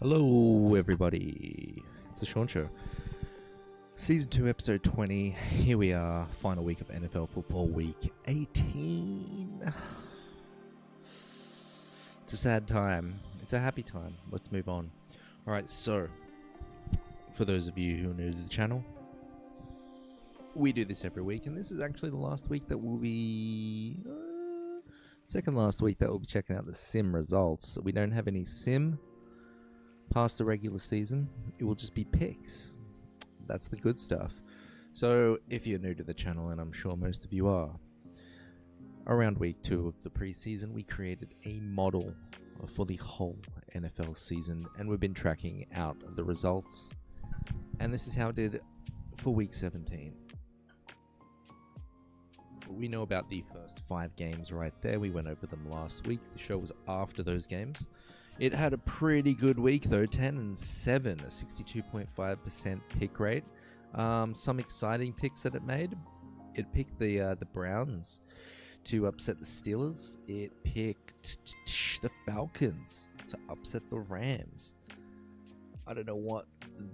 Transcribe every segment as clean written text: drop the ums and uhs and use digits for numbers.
Hello, everybody. It's the Sean Show. Season 2, Episode 20. Here we are, final week of NFL football, week 18. It's a sad time. It's a happy time. Let's move on. Alright, so, for those of you who are new to the channel, we do this every week, and this is actually the last week that we'll be... second last week that we'll be checking out the sim results. We don't have any sim past the regular season. It will just be picks. That's the good stuff. So if you're new to the channel, and I'm sure most of you are, around week 2 of the preseason we created a model for the whole NFL season, and we've been tracking out the results, and this is how it did for week 17. We know about the first 5 games right there. We went over them last week. The show was after those games. It had a pretty good week though, 10-7, a 62.5% pick rate. Some exciting picks that it made. It picked the Browns to upset the Steelers. It picked the Falcons to upset the Rams. I don't know what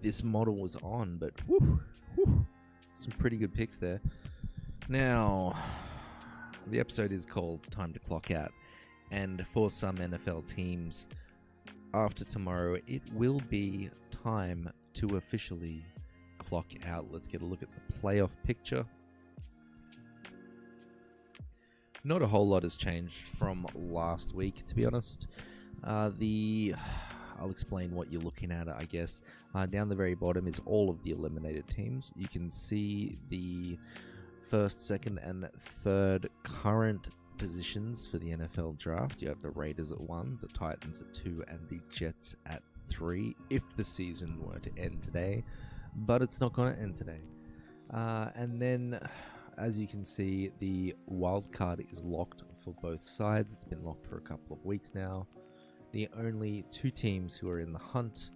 this model was on, but some pretty good picks there. Now, the episode is called Time to Clock Out, and for some NFL teams, after tomorrow, it will be time to officially clock out. Let's get a look at the playoff picture. Not a whole lot has changed from last week, to be honest. I'll explain what you're looking at, I guess. Down the very bottom is all of the eliminated teams. You can see the first, second, and third current positions for the NFL draft. You have the Raiders at 1, the Titans at 2, and the Jets at 3 if the season were to end today, but it's not going to end today. And then, as you can see, the wild card is locked for both sides. It's been locked for a couple of weeks now. The only 2 teams who are in the hunt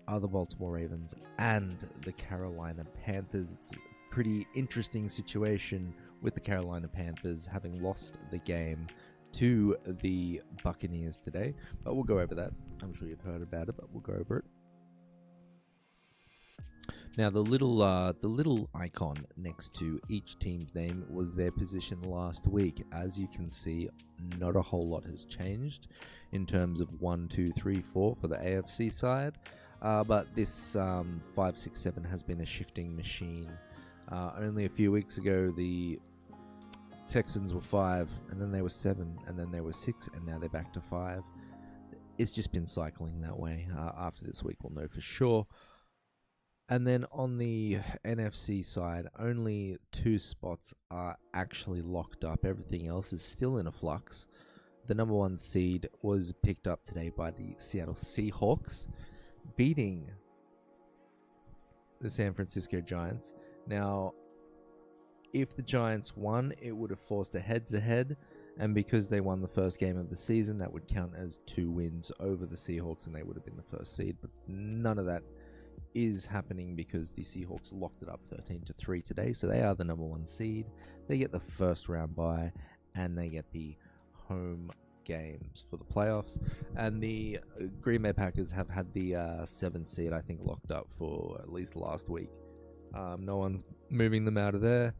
are the Baltimore Ravens and the Carolina Panthers. It's a pretty interesting situation with the Carolina Panthers having lost the game to the Buccaneers today, but we'll go over that. I'm sure you've heard about it, but we'll go over it. Now, the little icon next to each team's name was their position last week. As you can see, not a whole lot has changed in terms of 1, 2, 3, 4 for the AFC side, but this 5, 6, 7 has been a shifting machine. Only a few weeks ago, the Texans were 5, and then they were 7, and then they were 6, and now they're back to 5. It's just been cycling that way. After this week, we'll know for sure. And then on the NFC side, only 2 spots are actually locked up. Everything else is still in a flux. The number 1 seed was picked up today by the Seattle Seahawks, beating the San Francisco Giants. Now, if the Giants won, it would have forced a heads-ahead, and because they won the first game of the season, that would count as 2 wins over the Seahawks, and they would have been the first seed. But none of that is happening because the Seahawks locked it up 13-3 today, so they are the number 1 seed. They get the first round bye, and they get the home games for the playoffs. And the Green Bay Packers have had the 7th seed, I think, locked up for at least last week. No one's moving them out of there.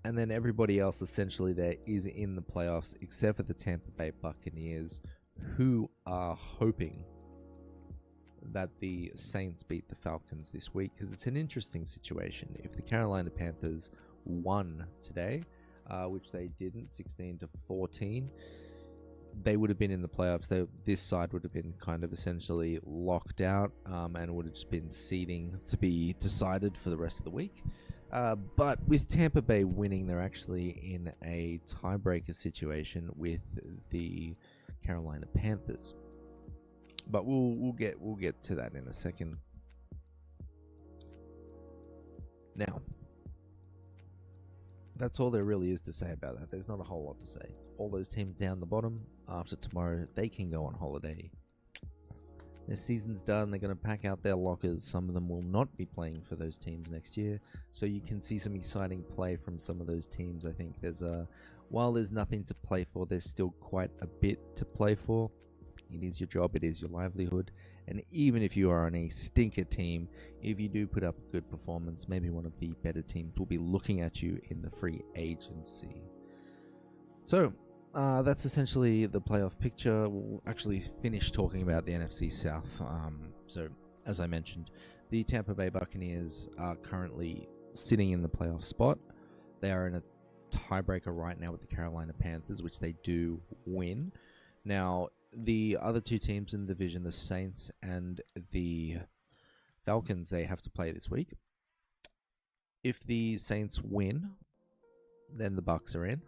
And then everybody else essentially there is in the playoffs, except for the Tampa Bay Buccaneers, who are hoping that the Saints beat the Falcons this week, because it's an interesting situation. If the Carolina Panthers won today, which they didn't, 16-14, they would have been in the playoffs. This side would have been kind of essentially locked out, and would have just been seeding to be decided for the rest of the week. But with Tampa Bay winning, they're actually in a tiebreaker situation with the Carolina Panthers. But we'll get to that in a second. Now, that's all there really is to say about that. There's not a whole lot to say. All those teams down the bottom, after tomorrow, they can go on holiday. Their season's done. They're going to pack out their lockers. Some of them will not be playing for those teams next year, so you can see some exciting play from some of those teams. I think while there's nothing to play for, there's still quite a bit to play for. It is your job, it is your livelihood. And even if you are on a stinker team, if you do put up a good performance, maybe one of the better teams will be looking at you in the free agency. So that's essentially the playoff picture. We'll actually finish talking about the NFC South. So as I mentioned, the Tampa Bay Buccaneers are currently sitting in the playoff spot. They are in a tiebreaker right now with the Carolina Panthers, which they do win. Now, the other two teams in the division, the Saints and the Falcons, they have to play this week. If the Saints win, then the Bucs are in.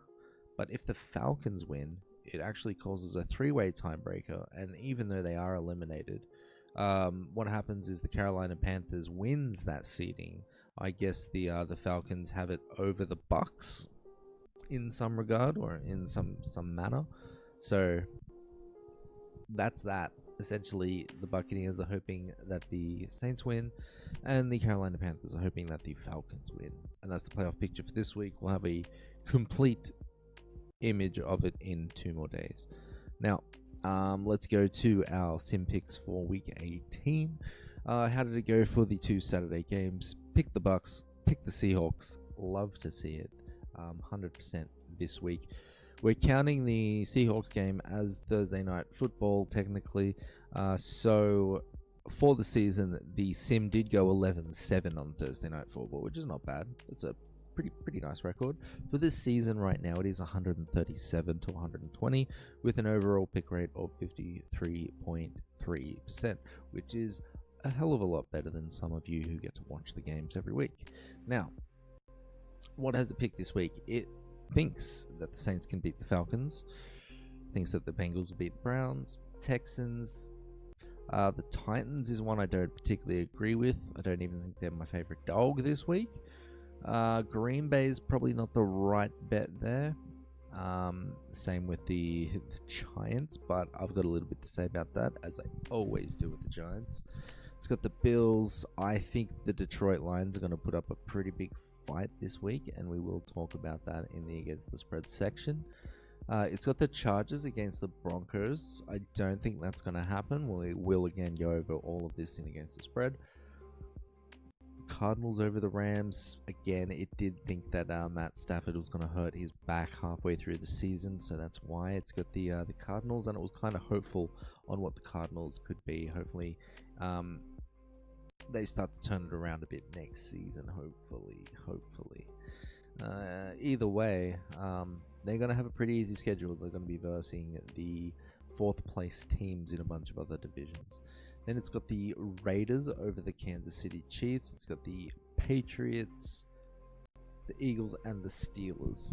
But if the Falcons win, it actually causes a three-way tiebreaker. And even though they are eliminated, what happens is the Carolina Panthers wins that seeding. I guess the Falcons have it over the Bucs in some regard or in some manner. So that's that. Essentially, the Buccaneers are hoping that the Saints win, and the Carolina Panthers are hoping that the Falcons win. And that's the playoff picture for this week. We'll have a complete image of it in 2 more days. Now, let's go to our sim picks for week 18. How did it go for the 2 Saturday games? Pick the Bucks, pick the Seahawks. Love to see it. 100% this week. We're counting the Seahawks game as Thursday night football, technically. So for the season, the sim did go 11-7 on Thursday night football, which is not bad. It's a pretty nice record. For this season right now, it is 137 to 120 with an overall pick rate of 53.3%, which is a hell of a lot better than some of you who get to watch the games every week. Now, what has the pick this week? It thinks that the Saints can beat the Falcons, thinks that the Bengals will beat the Browns, Texans. The Titans is one I don't particularly agree with. I don't even think they're my favorite dog this week. Green Bay is probably not the right bet there. Same with the Giants, but I've got a little bit to say about that, as I always do with the Giants. It's got the Bills. I think the Detroit Lions are going to put up a pretty big fight this week, and we will talk about that in the Against the Spread section. It's got the Chargers against the Broncos. I don't think that's going to happen. We will again go over all of this in Against the Spread. Cardinals over the Rams. Again, it did think that Matt Stafford was going to hurt his back halfway through the season, so that's why it's got the Cardinals, and it was kind of hopeful on what the Cardinals could be. Hopefully, they start to turn it around a bit next season. Hopefully. Either way, they're going to have a pretty easy schedule. They're going to be versing the 4th place teams in a bunch of other divisions. Then it's got the Raiders over the Kansas City Chiefs. It's got the Patriots, the Eagles, and the Steelers.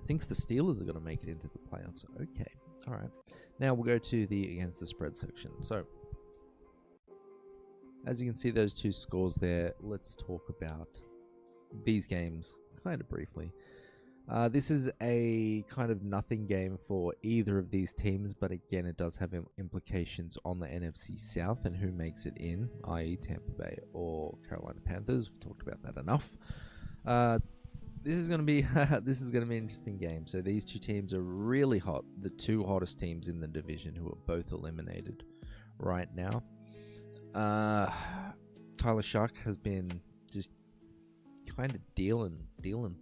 Thinks the Steelers are going to make it into the playoffs. Okay, all right. Now we'll go to the Against the Spread section. So, as you can see, those 2 scores there. Let's talk about these games kind of briefly. This is a kind of nothing game for either of these teams, but again, it does have implications on the NFC South and who makes it in, i.e. Tampa Bay or Carolina Panthers. We've talked about that enough. This is going to be an interesting game. So these 2 teams are really hot. The 2 hottest teams in the division, who are both eliminated right now. Tyler Shuck has been just kind of dealing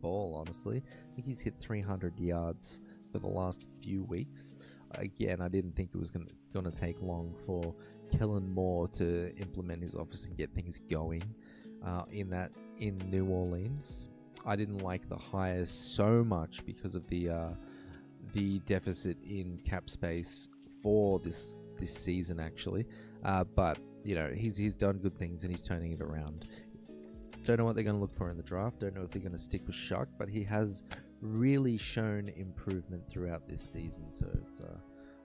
ball, honestly. I think he's hit 300 yards for the last few weeks. Again, I didn't think it was going to take long for Kellen Moore to implement his office and get things going in New Orleans. I didn't like the hires so much because of the deficit in cap space for this season, actually. But you know, he's done good things and he's turning it around. Don't know what they're going to look for in the draft. Don't know if they're going to stick with Shuck, but he has really shown improvement throughout this season. So it's,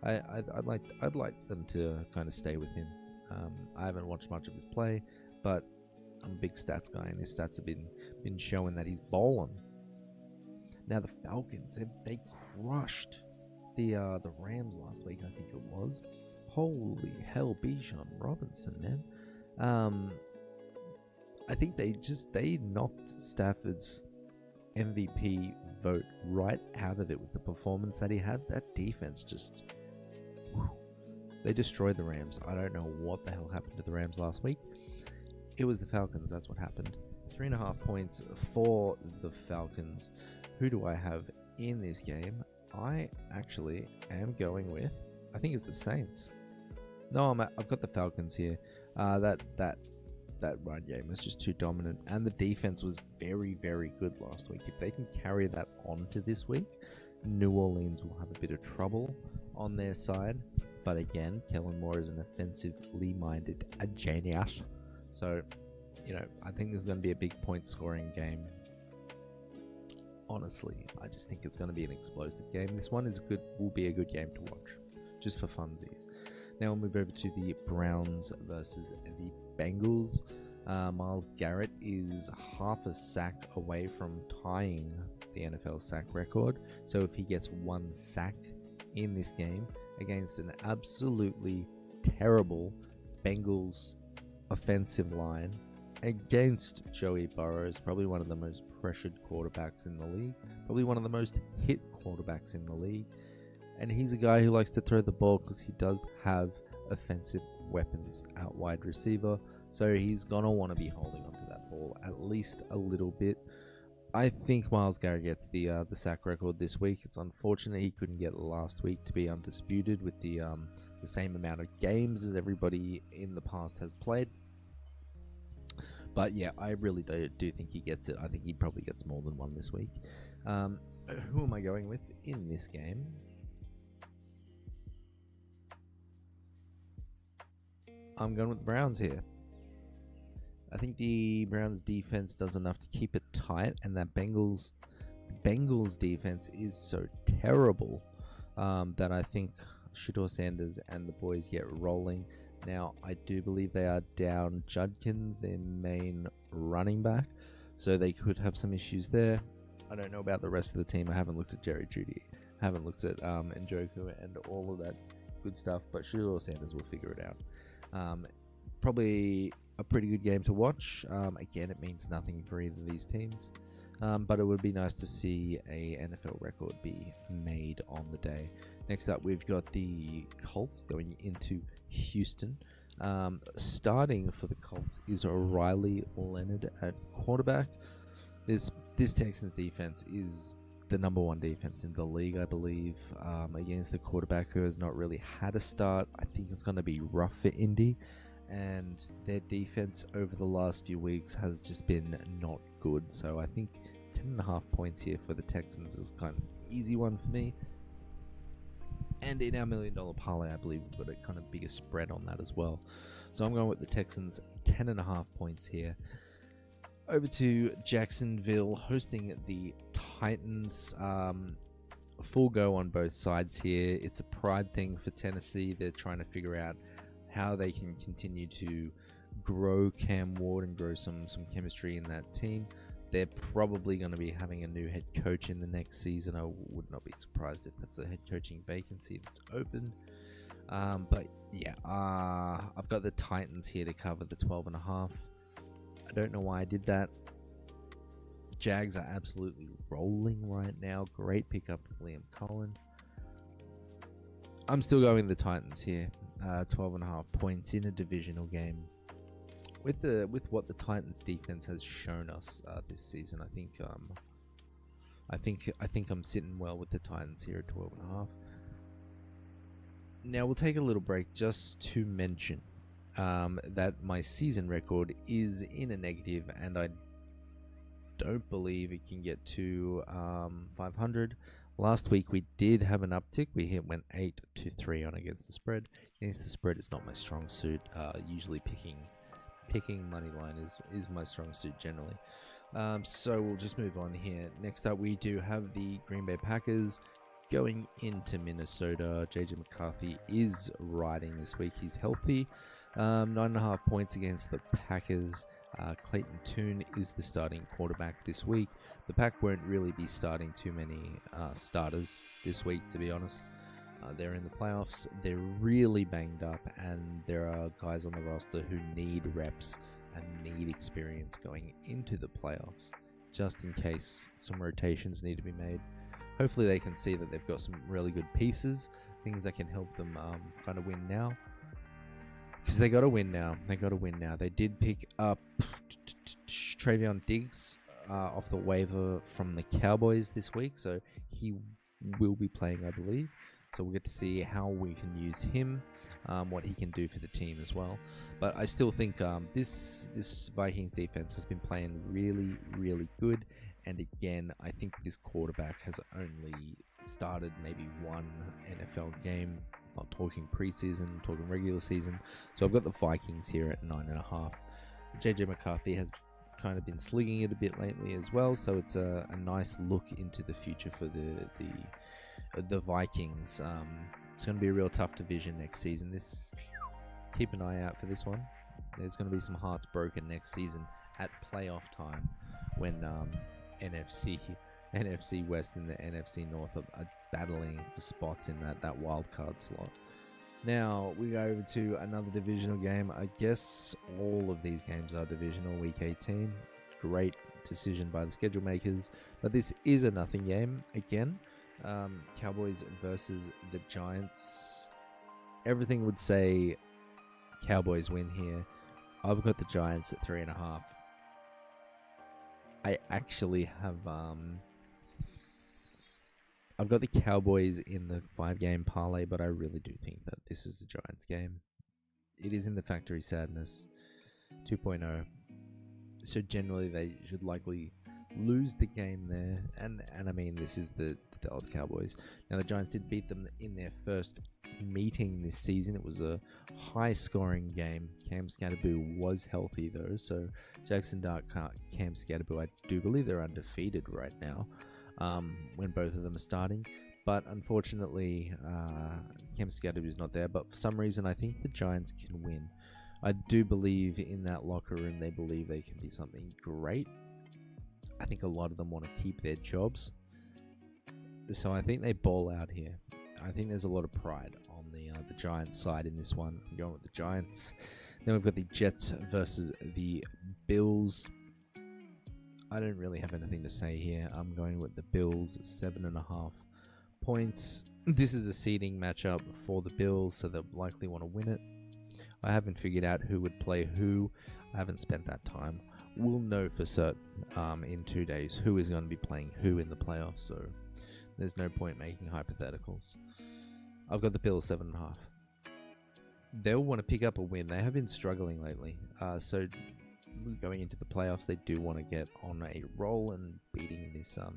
I'd like them to kind of stay with him. I haven't watched much of his play, but I'm a big stats guy, and his stats have been showing that he's bowling. Now the Falcons, they crushed the Rams last week, I think it was. Holy hell, Bijan Robinson, man. I think they knocked Stafford's MVP vote right out of it with the performance that he had. That defense just They destroyed the Rams. I don't know what the hell happened to the Rams last week. It was the Falcons. That's what happened. 3.5 points for the Falcons. Who do I have in this game? I actually am going with, I think it's the Saints. No, I've got the Falcons here. That run game was just too dominant, and the defense was very, very good last week. If they can carry that on to this week, New Orleans will have a bit of trouble on their side. But again, Kellen Moore is an offensively minded genius. So, I think this is going to be a big point scoring game. Honestly, I just think it's going to be an explosive game. This one will be a good game to watch, just for funsies. Now we'll move over to the Browns versus the Bengals. Myles Garrett is half a sack away from tying the NFL sack record. So if he gets one sack in this game against an absolutely terrible Bengals offensive line, against Joey Burrows, probably one of the most pressured quarterbacks in the league, probably one of the most hit quarterbacks in the league, and he's a guy who likes to throw the ball because he does have offensive weapons out wide receiver, so he's going to want to be holding onto that ball at least a little bit. I think Myles Garrett gets the sack record this week. It's unfortunate he couldn't get it last week to be undisputed with the same amount of games as everybody in the past has played. But yeah, I really do think he gets it. I think he probably gets more than one this week. Who am I going with in this game? I'm going with the Browns here. I think the Browns defense does enough to keep it tight, and that Bengals defense is so terrible that I think Shedeur Sanders and the boys get rolling. Now, I do believe they are down Judkins, their main running back, so they could have some issues there. I don't know about the rest of the team. I haven't looked at Jerry Jeudy, haven't looked at Njoku and all of that good stuff, but Shedeur Sanders will figure it out. Probably a pretty good game to watch. Again, it means nothing for either of these teams, but it would be nice to see a NFL record be made on the day. Next up, we've got the Colts going into Houston. Starting for the Colts is Riley Leonard at quarterback. This Texans defense is the number one defense in the league, I believe, against the quarterback who has not really had a start. I think it's going to be rough for Indy, and their defense over the last few weeks has just been not good. So I think 10.5 points here for the Texans is kind of an easy one for me. And in our $1 million parlay, I believe we've got a kind of bigger spread on that as well. So I'm going with the Texans, 10.5 points here. Over to Jacksonville, hosting the Titans. Full go on both sides here. It's a pride thing for Tennessee. They're trying to figure out how they can continue to grow Cam Ward and grow some chemistry in that team. They're probably going to be having a new head coach in the next season. I would not be surprised if that's a head coaching vacancy that's open. But yeah, I've got the Titans here to cover the 12.5. I don't know why I did that. Jags are absolutely rolling right now. Great pickup of Liam Cohen. I'm still going the Titans here. 12.5 points in a divisional game. With what the Titans defense has shown us this season, I think I'm sitting well with the Titans here at 12.5. Now we'll take a little break just to mention that my season record is in a negative, and I don't believe it can get to 500. Last week we did have an uptick. We went 8-3 on against the spread. Against the spread is not my strong suit. Usually picking money line is my strong suit generally. So we'll just move on here. Next up, we do have the Green Bay Packers going into Minnesota. JJ McCarthy is riding this week. He's healthy. 9.5 points against the Packers. Clayton Tune is the starting quarterback this week. The Pack won't really be starting too many starters this week, to be honest. They're in the playoffs. They're really banged up, and there are guys on the roster who need reps and need experience going into the playoffs, just in case some rotations need to be made. Hopefully they can see that they've got some really good pieces things that can help them kind of win now. Because they got to win now. They did pick up Travion Diggs off the waiver from the Cowboys this week, so he will be playing, I believe. So we'll get to see how we can use him, what he can do for the team as well. But I still think this Vikings defense has been playing really, really good. And again, I think this quarterback has only started maybe one NFL game. Not talking preseason, talking regular season. So I've got the Vikings here at 9.5. JJ McCarthy has kind of been slinging it a bit lately as well, so it's a nice look into the future for the Vikings. It's going to be a real tough division next season. Keep an eye out for this one. There's going to be some hearts broken next season at playoff time when NFC West and the NFC North are battling for spots in that wild card slot. Now we go over to another divisional game. I guess all of these games are divisional. Week 18, great decision by the schedule makers, but this is a nothing game again. Cowboys versus the Giants. Everything would say Cowboys win here. I've got the Giants at 3.5. I actually have I've got the Cowboys in the 5-game parlay, but I really do think that this is the Giants game. It is in the Factory Sadness 2.0, so generally they should likely lose the game there. And I mean, this is the Dallas Cowboys. Now the Giants did beat them in their first meeting this season. It was a high-scoring game. Cam Scatterboo was healthy though, so Jackson Dart, Cam Scatterboo, I do believe they're undefeated right now. When both of them are starting, but unfortunately Cam Scatterboo is not there, but for some reason I think the Giants can win. I do believe in that locker room they believe they can be something great. I think a lot of them want to keep their jobs, so I think they ball out here. I think there's a lot of pride on the Giants side in this one. I'm going with the Giants. Then we've got the Jets versus the Bills. I don't really have anything to say here. I'm going with the Bills, 7.5 points. This is a seeding matchup for the Bills, so they'll likely want to win it. I haven't figured out who would play who. I haven't spent that time. We'll know for certain in 2 days who is going to be playing who in the playoffs, so there's no point making hypotheticals. I've got the Bills 7.5. They'll want to pick up a win. They have been struggling lately, so going into the playoffs, they do want to get on a roll, and beating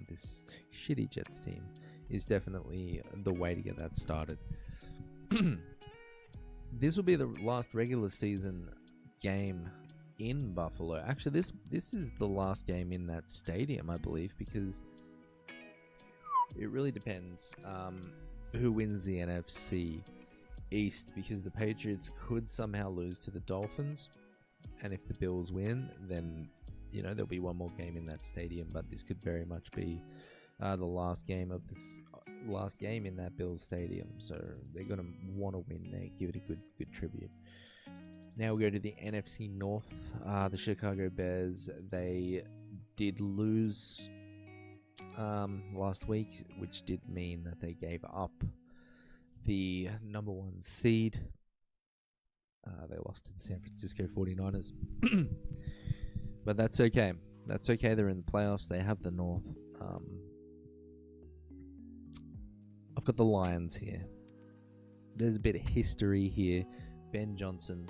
this shitty Jets team is definitely the way to get that started. This will be the last regular season game in Buffalo. Actually, this is the last game in that stadium, I believe, because it really depends who wins the NFC East, because the Patriots could somehow lose to the Dolphins. And if the Bills win, then, there'll be one more game in that stadium. But this could very much be the last game in that Bills stadium. So they're going to want to win there, give it a good tribute. Now we go to the NFC North. The Chicago Bears, they did lose last week, which did mean that they gave up the number 1 seed. They lost to the San Francisco 49ers. But that's okay. That's okay. They're in the playoffs. They have the North. I've got the Lions here. There's a bit of history here. Ben Johnson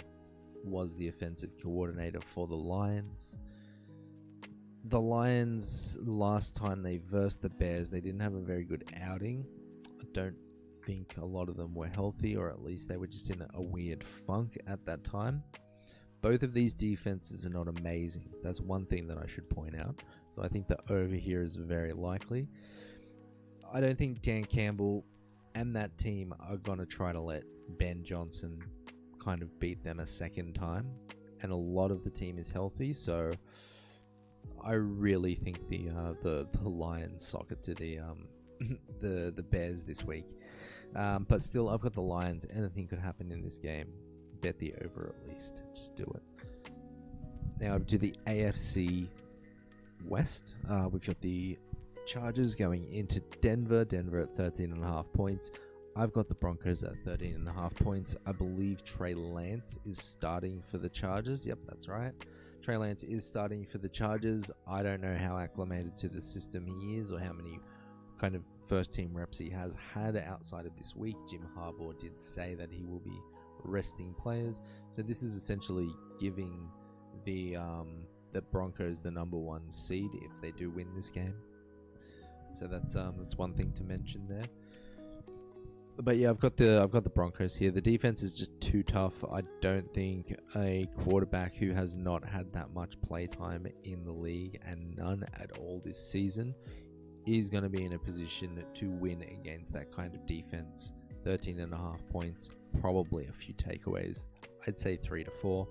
was the offensive coordinator for the Lions. The Lions, last time they versed the Bears, they didn't have a very good outing. I don't think a lot of them were healthy, or at least they were just in a weird funk at that time. Both of these defenses are not amazing. That's one thing that I should point out. So I think the over here is very likely. I don't think Dan Campbell and that team are going to try to let Ben Johnson kind of beat them a second time. And a lot of the team is healthy, so I really think the Lions sock it to the Bears this week. But still, I've got the Lions. Anything could happen in this game. Bet the over at least. Just do it. Now to the AFC West. We've got the Chargers going into Denver. Denver at 13.5 points. I've got the Broncos at 13.5 points. I believe Trey Lance is starting for the Chargers. Yep, that's right. Trey Lance is starting for the Chargers. I don't know how acclimated to the system he is or how many kind of first team reps he has had outside of this week. Jim Harbaugh did say that he will be resting players. So this is essentially giving the Broncos the #1 seed if they do win this game. So that's one thing to mention there. But yeah, I've got the Broncos here. The defense is just too tough. I don't think a quarterback who has not had that much play time in the league and none at all this season is going to be in a position to win against that kind of defense. 13.5 points, probably a few takeaways. I'd say 3 to 4.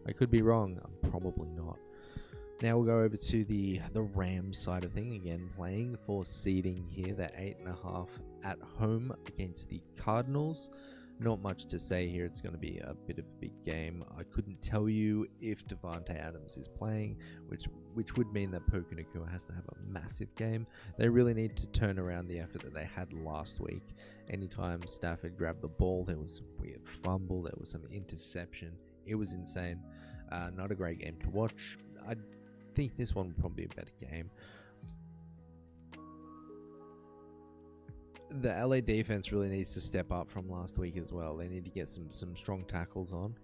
I could be wrong. I'm probably not. Now we'll go over to the Rams side of thing again, playing for seeding here. They're 8.5 at home against the Cardinals. Not much to say here. It's going to be a bit of a big game. I couldn't tell you if Devontae Adams is playing, which would mean that Puka Nacua has to have a massive game. They really need to turn around the effort that they had last week. Anytime Stafford grabbed the ball, there was some weird fumble, there was some interception. It was insane. Not a great game to watch. I think this one will probably be a better game. The LA defense really needs to step up from last week as well. They need to get some strong tackles on.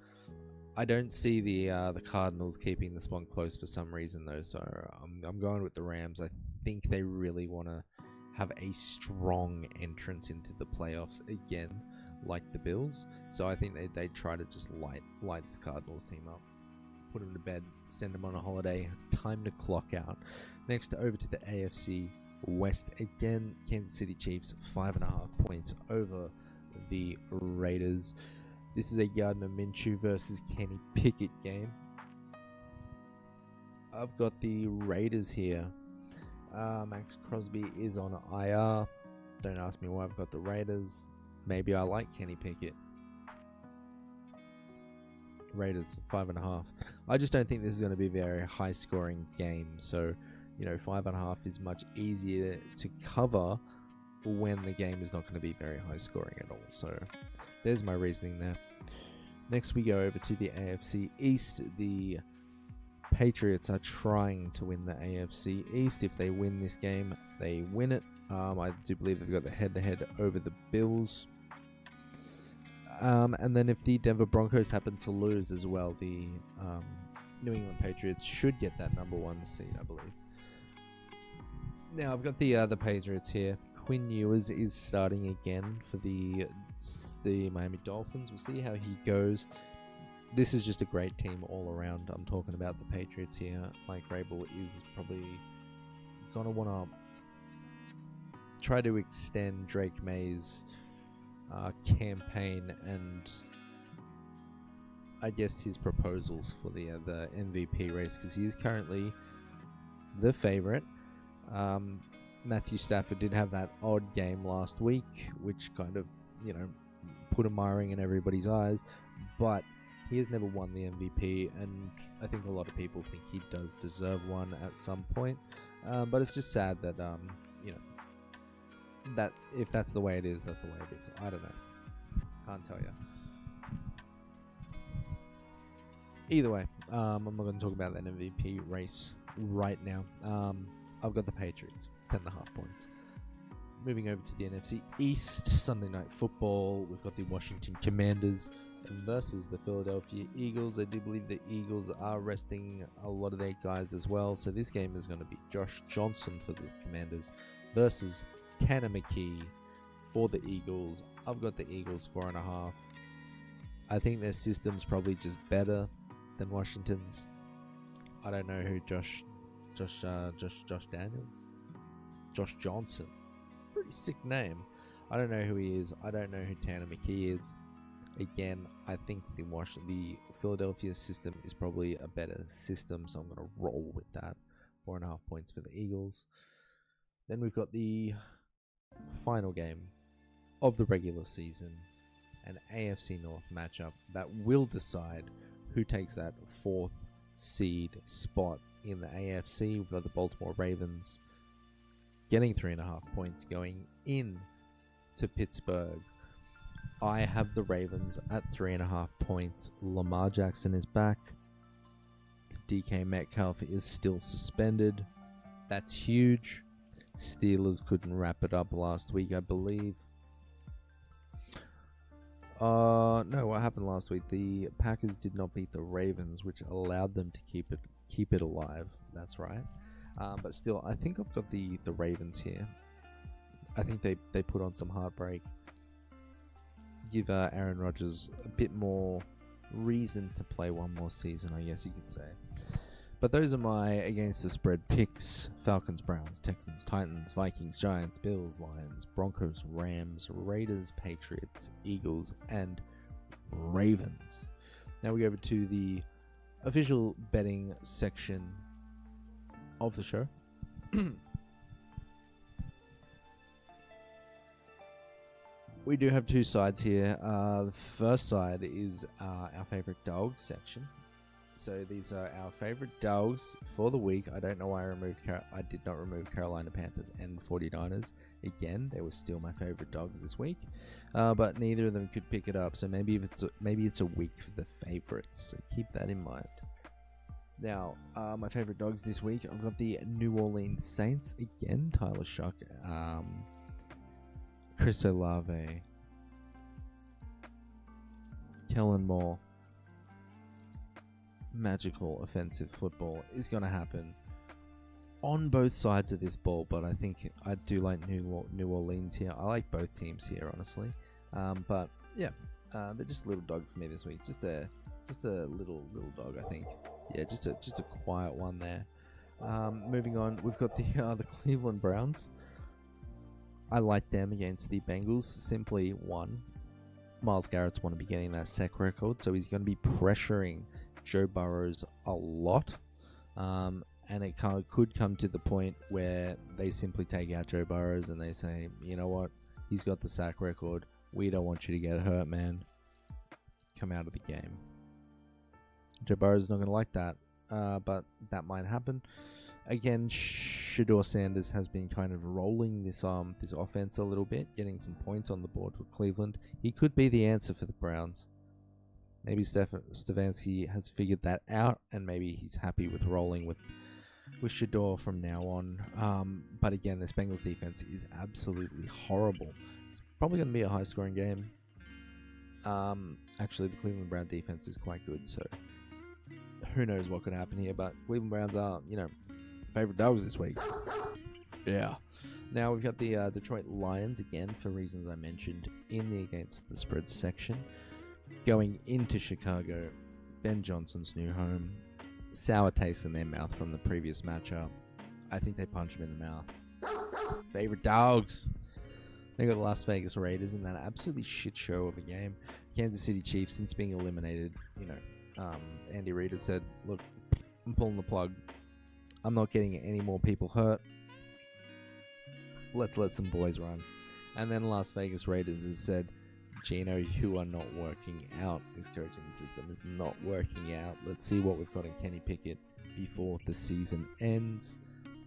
I don't see the Cardinals keeping this one close for some reason though, so I'm going with the Rams. I think they really want to have a strong entrance into the playoffs again, like the Bills. So I think they try to just light this Cardinals team up, put them to bed, send them on a holiday, time to clock out. Next, over to the AFC West again. Kansas City Chiefs 5.5 points over the Raiders. This is a Gardner Minshew versus Kenny Pickett game. I've got the Raiders here. Max Crosby is on IR. Don't ask me why I've got the Raiders. Maybe I like Kenny Pickett. Raiders 5.5. I just don't think this is going to be a very high scoring game. So, 5.5 is much easier to cover when the game is not going to be very high scoring at all. So there's my reasoning there. Next we go over to the AFC East. The Patriots are trying to win the AFC East. If they win this game, they win it. I do believe they've got the head-to-head over the Bills. And then if the Denver Broncos happen to lose as well, the New England Patriots should get that #1 seed, I believe. Now I've got the Patriots here. Quinn Ewers is starting again for the Miami Dolphins. We'll see how he goes. This is just a great team all around. I'm talking about the Patriots here. Mike Vrabel is probably gonna want to try to extend Drake May's campaign and I guess his proposals for the MVP race, because he is currently the favorite. Matthew Stafford did have that odd game last week, which kind of, put a miring in everybody's eyes, but he has never won the MVP, and I think a lot of people think he does deserve one at some point. But it's just sad that, that if that's the way it is, that's the way it is. I don't know. Can't tell you. Either way, I'm not going to talk about that MVP race right now. I've got the Patriots, 10.5 points. Moving over to the NFC East, Sunday Night Football. We've got the Washington Commanders versus the Philadelphia Eagles. I do believe the Eagles are resting a lot of their guys as well. So this game is going to be Josh Johnson for the Commanders versus Tanner McKee for the Eagles. I've got the Eagles 4.5. I think their system's probably just better than Washington's. I don't know who Josh Daniels? Josh Johnson. Pretty sick name. I don't know who he is. I don't know who Tanner McKee is. Again, I think the Philadelphia system is probably a better system, so I'm going to roll with that. 4.5 points for the Eagles. Then we've got the final game of the regular season, an AFC North matchup that will decide who takes that 4th seed spot in the AFC. We've got the Baltimore Ravens getting 3.5 points going in to Pittsburgh I have the Ravens at 3.5 points. Lamar Jackson is back. DK Metcalf is still suspended. That's huge. Steelers couldn't wrap it up last week, I believe. No, what happened last week? The Packers did not beat the Ravens, which allowed them to keep it alive. That's right. But still, I think I've got the Ravens here. I think they put on some heartbreak. Give Aaron Rodgers a bit more reason to play one more season, I guess you could say. But those are my against the spread picks. Falcons, Browns, Texans, Titans, Vikings, Giants, Bills, Lions, Broncos, Rams, Raiders, Patriots, Eagles, and Ravens. Now we go over to the official betting section of the show. We do have two sides here. The first side is our favorite dogs section. So these are our favorite dogs for the week. I don't know why I did not remove Carolina Panthers and 49ers. Again, they were still my favorite dogs this week, but neither of them could pick it up. So maybe it's a week for the favorites. So keep that in mind. Now, my favorite dogs this week, I've got the New Orleans Saints again. Tyler Shuck, Chris Olave, Kellen Moore. Magical offensive football is going to happen on both sides of this ball, but I think I do like New Orleans here. I like both teams here, honestly. But yeah, they're just a little dog for me this week. Just a little dog, I think. Yeah, just a quiet one there. Moving on, we've got the Cleveland Browns. I like them against the Bengals. Simply one, Myles Garrett's want to be getting that sack record, so he's going to be pressuring Joe Burrows a lot, and it could come to the point where they simply take out Joe Burrows and they say, you know what, he's got the sack record, we don't want you to get hurt, man, come out of the game. Joe Burrows is not going to like that, but that might happen. Again, Shedeur Sanders has been kind of rolling this offense a little bit, getting some points on the board for Cleveland. He could be the answer for the Browns. Maybe Stefanski has figured that out, and maybe he's happy with rolling with Shedeur from now on. But again, this Bengals defense is absolutely horrible. It's probably going to be a high-scoring game. Actually, the Cleveland Brown defense is quite good, so who knows what could happen here. But Cleveland Browns are, favorite dogs this week. Yeah. Now we've got the Detroit Lions again, for reasons I mentioned in the against the spread section. Going into Chicago, Ben Johnson's new home. Sour taste in their mouth from the previous matchup. I think they punch him in the mouth. Favorite dogs. They got the Las Vegas Raiders in that absolutely shit show of a game. Kansas City Chiefs, since being eliminated, Andy Reid has said, look, I'm pulling the plug. I'm not getting any more people hurt. Let's let some boys run. And then Las Vegas Raiders has said, Gino, you are not working out. This coaching system is not working out. Let's see what we've got in Kenny Pickett before the season ends.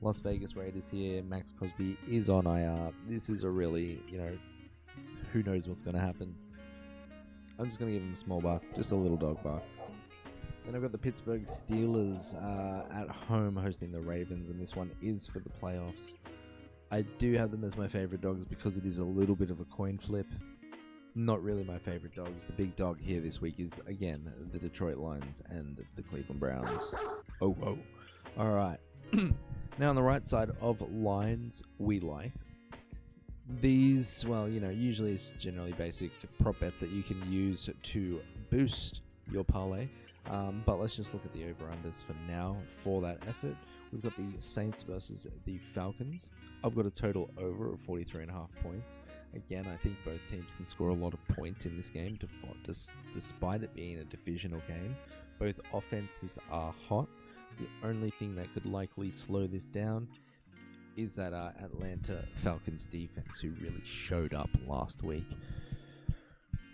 Las Vegas Raiders here. Max Crosby is on IR. This is a really, who knows what's going to happen. I'm just going to give him a small bark. Just a little dog bark. Then I've got the Pittsburgh Steelers at home hosting the Ravens, and this one is for the playoffs. I do have them as my favorite dogs because it is a little bit of a coin flip. Not really my favorite dogs. The big dog here this week is, again, the Detroit Lions and the Cleveland Browns. Oh. All right. Now on the right side of lines, we like these, usually it's generally basic prop bets that you can use to boost your parlay. But let's just look at the over-unders for now for that effort. We've got the Saints versus the Falcons. I've got a total over of 43.5 points. Again, I think both teams can score a lot of points in this game, despite it being a divisional game. Both offenses are hot. The only thing that could likely slow this down is that Atlanta Falcons defense, who really showed up last week.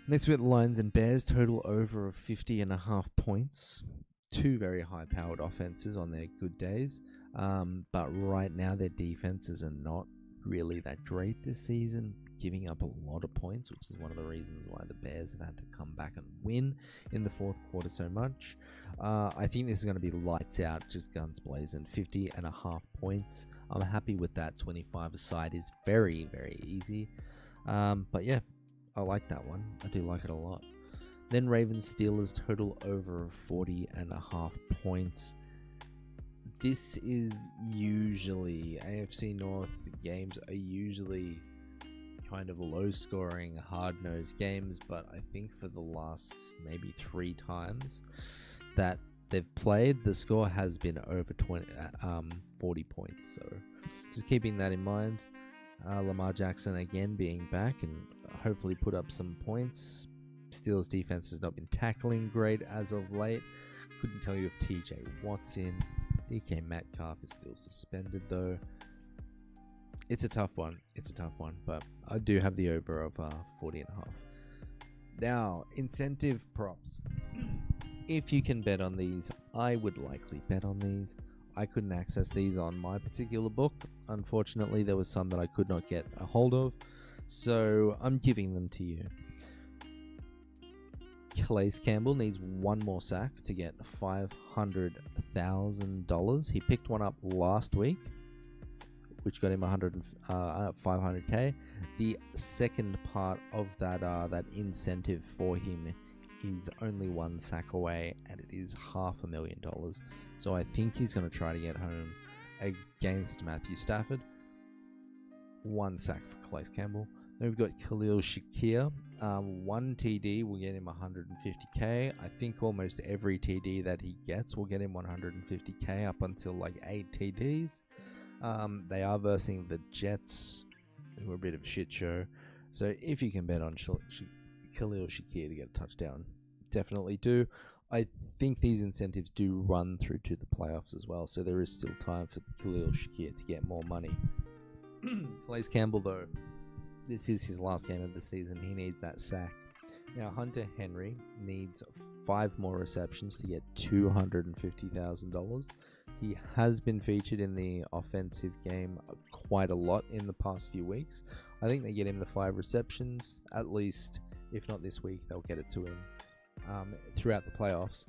Next, we got the Lions and Bears, total over of 50.5 points. Two very high-powered offenses on their good days. But right now, their defenses are not really that great this season. giving up a lot of points, which is one of the reasons why the Bears have had to come back and win in the fourth quarter so much. I think this is going to be lights out, just guns blazing, 50.5 points. I'm happy with that. 25 aside is very, very easy. But yeah, I like that one. I do like it a lot. Then Ravens Steelers total over 40.5 points. This is usually, AFC North games are usually kind of low scoring, hard-nosed games, but I think for the last maybe 3 times that they've played, the score has been over 40 points. So just keeping that in mind. Lamar Jackson again being back and hopefully put up some points. Steelers defense has not been tackling great as of late. Couldn't tell you if TJ Watt's in. DK Metcalf is still suspended though. It's a tough one. But I do have the over of 40.5. Now, incentive props. If you can bet on these, I would likely bet on these. I couldn't access these on my particular book. Unfortunately, there was some that I could not get a hold of. So I'm giving them to you. Calais Campbell needs one more sack to get $500,000. He picked one up last week, which got him 500k. The second part of that incentive for him is only one sack away, and it is $500,000. So I think he's going to try to get home against Matthew Stafford. One sack for Calais Campbell. Then we've got Khalil Shakir. One TD will get him 150k. I think almost every TD that he gets will get him 150k up until like 8 TDs. They are versing the Jets, who are a bit of a shit show. So if you can bet on Khalil Shakir to get a touchdown, definitely do. I think these incentives do run through to the playoffs as well, so there is still time for Khalil Shakir to get more money. Calais Campbell, though, this is his last game of the season. He needs that sack. Now, Hunter Henry needs 5 more receptions to get $250,000. He has been featured in the offensive game quite a lot in the past few weeks. I think they get him the 5 receptions, at least. If not this week, they'll get it to him throughout the playoffs.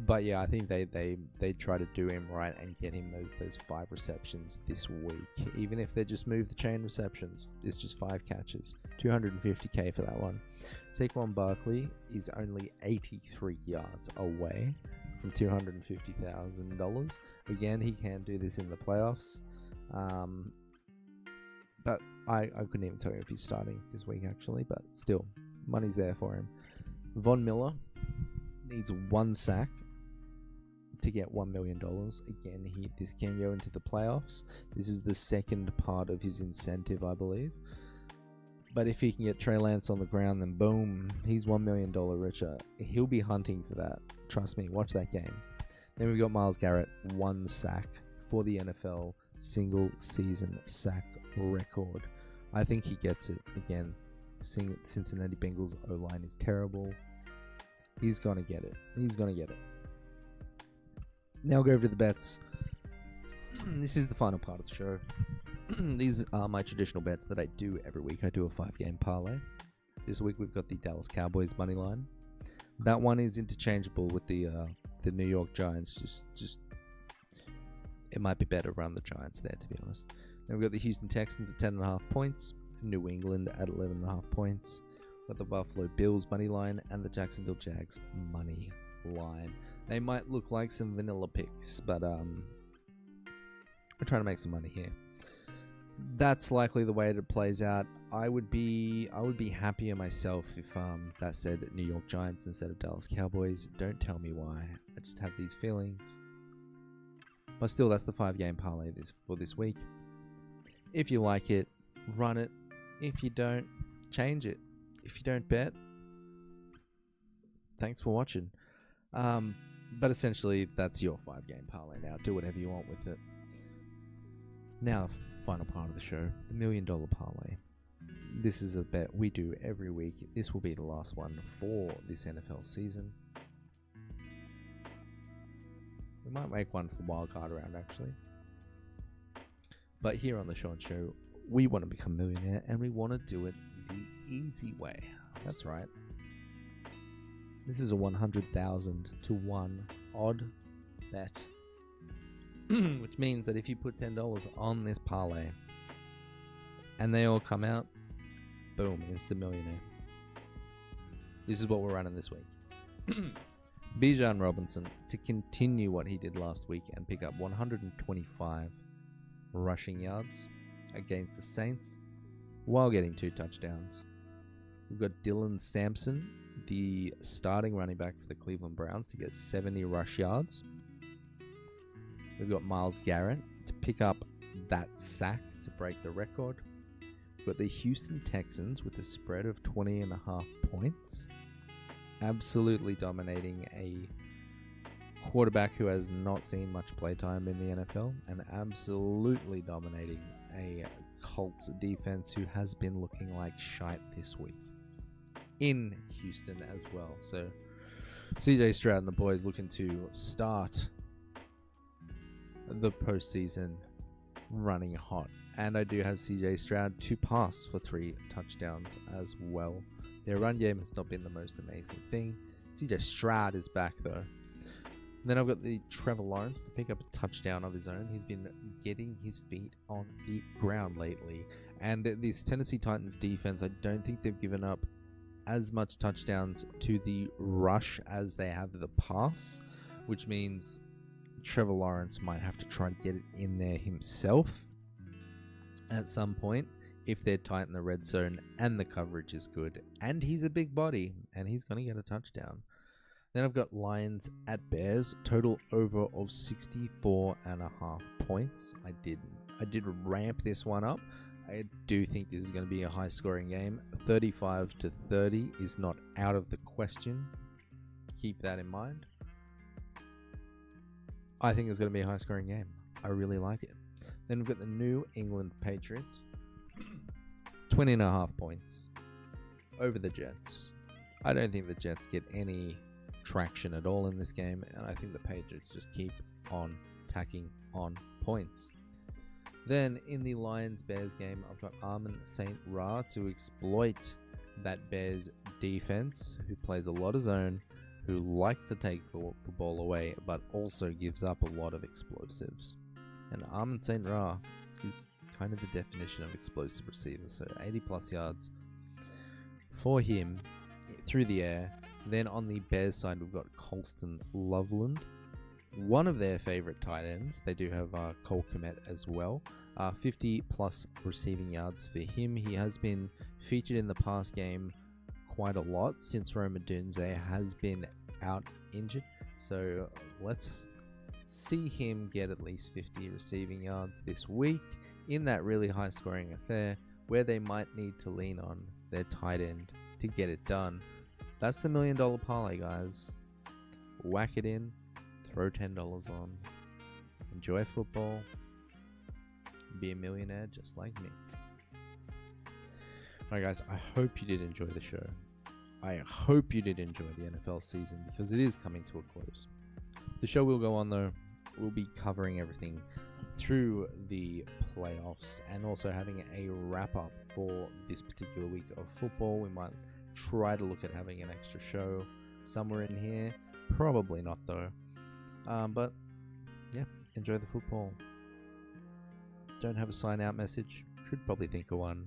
But yeah, I think they try to do him right and get him those 5 receptions this week. Even if they just move the chain receptions, it's just 5 catches. $250k for that one. Saquon Barkley is only 83 yards away from $250,000. Again, he can do this in the playoffs. But I couldn't even tell you if he's starting this week actually, but still, money's there for him. Von Miller needs 1 sack to get $1 million. Again, this can go into the playoffs. This is the second part of his incentive, I believe. But if he can get Trey Lance on the ground, then boom, he's $1 million richer. He'll be hunting for that. Trust me, watch that game. Then we've got Myles Garrett, 1 sack for the NFL single season sack record. I think he gets it. Again, Cincinnati Bengals O-line is terrible. He's going to get it. Now go over to the bets. This is the final part of the show. These are my traditional bets that I do every week. I do a 5-game parlay. This week we've got the Dallas Cowboys money line. That one is interchangeable with the New York Giants. Just it might be better around the Giants there, to be honest. Then we've got the Houston Texans at 10.5 points. New England at 11.5 points. We've got the Buffalo Bills money line and the Jacksonville Jags money line. They might look like some vanilla picks, but we're trying to make some money here. That's likely the way it plays out. I would be happier myself if that said New York Giants instead of Dallas Cowboys. Don't tell me why. I just have these feelings. But still, that's the 5-game parlay for this week. If you like it, run it. If you don't, change it. If you don't bet, thanks for watching. But essentially, that's your 5-game parlay now. Do whatever you want with it. Now, final part of the show, the $1 million parlay. This is a bet we do every week. This will be the last one for this NFL season. We might make one for wildcard round, actually. But here on The Shaun Show, we want to become a millionaire, and we want to do it easy way. That's right. This is a 100,000 to 1 odd bet, which means that if you put $10 on this parlay and they all come out, boom, instant millionaire. This is what we're running this week. Bijan Robinson to continue what he did last week and pick up 125 rushing yards against the Saints while getting 2 touchdowns. We've got Dylan Sampson, the starting running back for the Cleveland Browns, to get 70 rush yards. We've got Myles Garrett to pick up that sack to break the record. We've got the Houston Texans with a spread of 20.5 points, absolutely dominating a quarterback who has not seen much playtime in the NFL, and absolutely dominating a Colts defense who has been looking like shite this week in Houston as well. So CJ Stroud and the boys looking to start the postseason running hot. And I do have CJ Stroud to pass for 3 touchdowns as well. Their run game has not been the most amazing thing. CJ Stroud is back though. Then I've got the Trevor Lawrence to pick up a touchdown of his own. He's been getting his feet on the ground lately. And this Tennessee Titans defense, I don't think they've given up as much touchdowns to the rush as they have the pass, which means Trevor Lawrence might have to try to get it in there himself at some point if they're tight in the red zone and the coverage is good. And he's a big body and he's going to get a touchdown. Then I've got Lions at Bears, total over of 64.5 points. I did ramp this one up. I do think this is going to be a high scoring game. 35-30 is not out of the question. Keep that in mind. I think it's going to be a high scoring game. I really like it. Then we've got the New England Patriots, 20.5 points over the Jets. I don't think the Jets get any traction at all in this game, and I think the Patriots just keep on tacking on points. Then in the Lions-Bears game, I've got Amon St. Ra to exploit that Bears defense, who plays a lot of zone, who likes to take the ball away, but also gives up a lot of explosives. And Amon St. Ra is kind of the definition of explosive receiver, so 80 plus yards for him through the air. Then on the Bears side, we've got Colston Loveland, one of their favorite tight ends. They do have Cole Kmet as well. 50 plus receiving yards for him. He has been featured in the past game quite a lot since Rome Odunze has been out injured. So let's see him get at least 50 receiving yards this week in that really high scoring affair where they might need to lean on their tight end to get it done. That's the $1 million parlay, guys. Whack it in, throw $10 on, enjoy football, be a millionaire just like me. Alright guys, I hope you did enjoy the show. I hope you did enjoy the NFL season because it is coming to a close. The show will go on though. We'll be covering everything through the playoffs and also having a wrap up for this particular week of football. We might try to look at having an extra show somewhere in here. Probably not though. But yeah, enjoy the football. Don't have a sign out message. Should probably think of one.